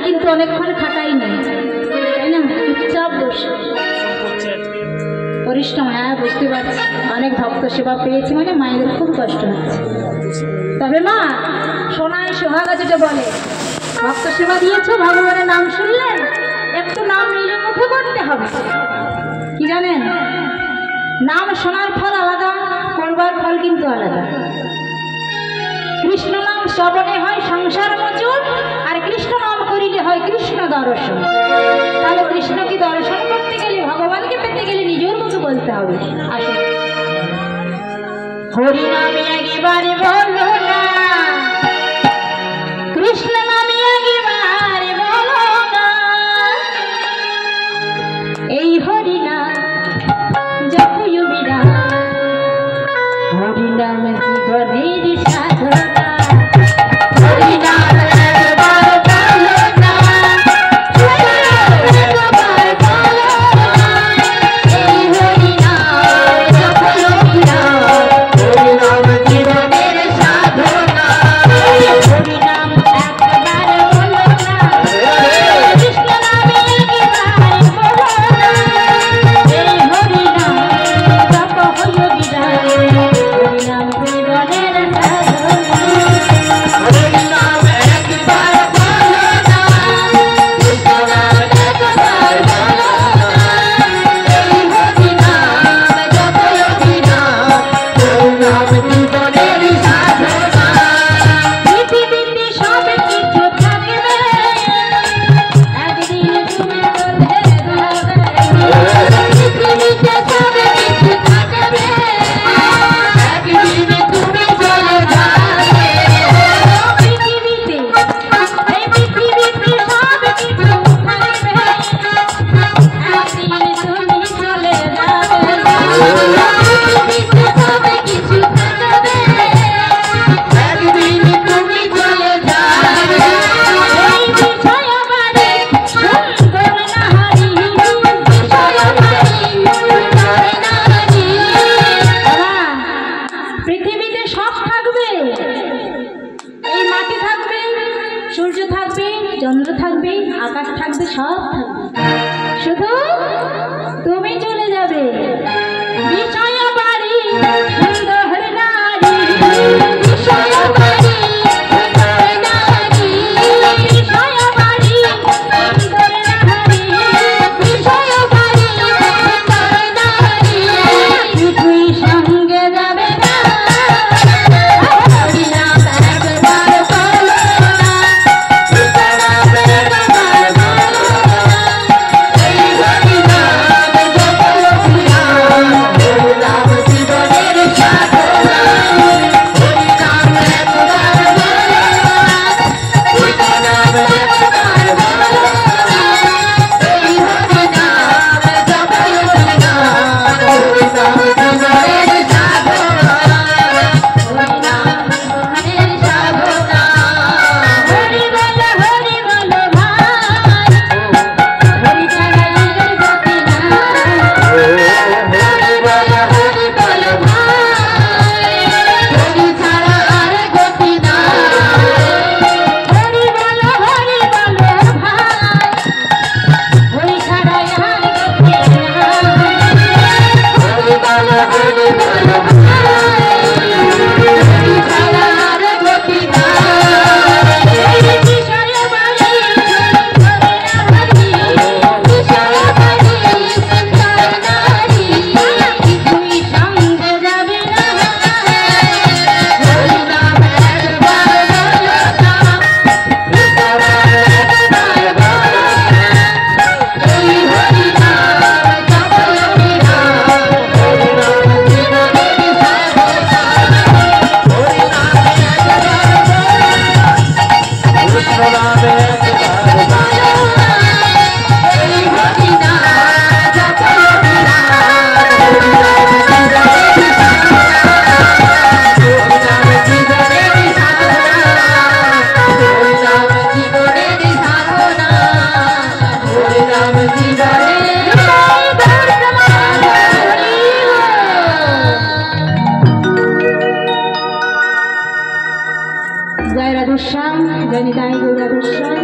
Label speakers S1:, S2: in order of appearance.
S1: কিন্তু অনেকক্ষণ খাটাই নেই, তাই না? চুপচাপ বসে পরিশ্রম। হ্যাঁ, বুঝতে পারছি, অনেক ভক্ত সেবা পেয়েছি মানে মায়েদের খুব কষ্ট হচ্ছে। তবে মা, সোনায় সোহাগা যেটা বলে, ভক্ত সেবা দিয়েছ, ভগবানের নাম শুনলেন, একটু নাম নিজের মুখে করতে হবে। কি জানেন, নাম শোনার ফল আলাদা, করবার ফল কিন্তু আলাদা। কৃষ্ণ নাম শ্রবণে হয় সংসার মোচন, আর কৃষ্ণ নাম করিলে হয় কৃষ্ণ দর্শন। তাহলে কৃষ্ণকে দর্শন করতে গেলে, ভগবানকে পেতে গেলে নিজের মুখে বলতে হবে। আসুন, হরি নামে একবারে বলো না, কৃষ্ণ নামে একবারে বলো না, এই হরি নাম জপয় বিরাম, হরি নাম জীবনের সাধনা, হরি নাম একবার বলো না, একবার বলো না, এই হরি নাম জপয় বিরাম, হরি নাম জীবনের সাধনা, হরি নাম একবার বলো না, কৃষ্ণ নামে একবার বলো না, এই হরি নাম জপয় বিরাম, হরি নাম জীবনের সাধনা, হরি নাম একবার বলো না, কৃষ্ণ নাম একবার বলো না, এই হরি নাম জপয় বিরাম, হরি নাম জীবনের সাধনা। পৃথিবীতে সব কিছু থাকবে, একদিন তুমি চলে যাবে, পৃথিবীতে সব কিছু থাকবে, একদিন তুমি চলে যাবে, পৃথিবীতে, এই পৃথিবীতে সব কিছু থাকবে, একদিন তুমি চলে যাবে, পৃথিবীতে সব কিছু থাকবে, একদিন তুমি চলে যাবে, এই বিষয় বাড়ি সুন্দর নারী, বিষয় বাড়ি সুন্দর নারী। বাবা, পৃথিবীতে সব থাকবে, এই মাটি থাকবে, সূর্য থাকবে, চন্দ্র থাকবে, আকাশ থাকবে, সব থাকবে, শুধু তুমি চলে যাবে। বিষয় বাড়ি সুন্দর নারী, বিষয় বাড়ি সুন্দর নারী, বিষয় বাড়ি সুন্দর নারী, বিষয় বাড়ি সুন্দর নারী, কিছুই সঙ্গে যাবে না, হরি নাম একবার বলো না, কৃষ্ণ নাম একবার বলো না, এই হরি নাম জপয় বিরাম, হরি নাম জীবনের সাধনা, হরি নাম একবার বলো না, কৃষ্ণ নাম একবার বলো না, এই হরি নাম জপয় বিরাম, হরি নাম জীবনের সাধনা, হরি নাম জীবনের সাধনা। হরি বলো ভাই, হরি ছাড়া নিজের গতি নাই, হরি বলো ভাই, হরি ছাড়া আর গতি নাই, হরি বলো ভাই, হরি ছাড়া আর গতি নাই, হরি বলো ভাই, হরি ছাড়া আর গতি নাই, এই বিষয় বাড়ি সুন্দর নারী, বিষয় বাড়ি সুন্দর নারী, কিছুই সঙ্গে যাবে না, হরি নাম একবার বলো না, কৃষ্ণ নাম একবার বলো না, এই হরি নাম জপয় বিরাম, হরি নাম জীবনের সাধনা, হরি নাম একবার বলো না, কৃষ্ণ নাম একবার বলো না, এই হরি নাম জপয় বিরাম, হরি নাম জীবনের সাধনা, হরি নাম জীবনের সাধনা, হরি নাম জীবনের জয় রাধেশ্যাম, জয় নিতাই গৌর রাধেশ্যাম।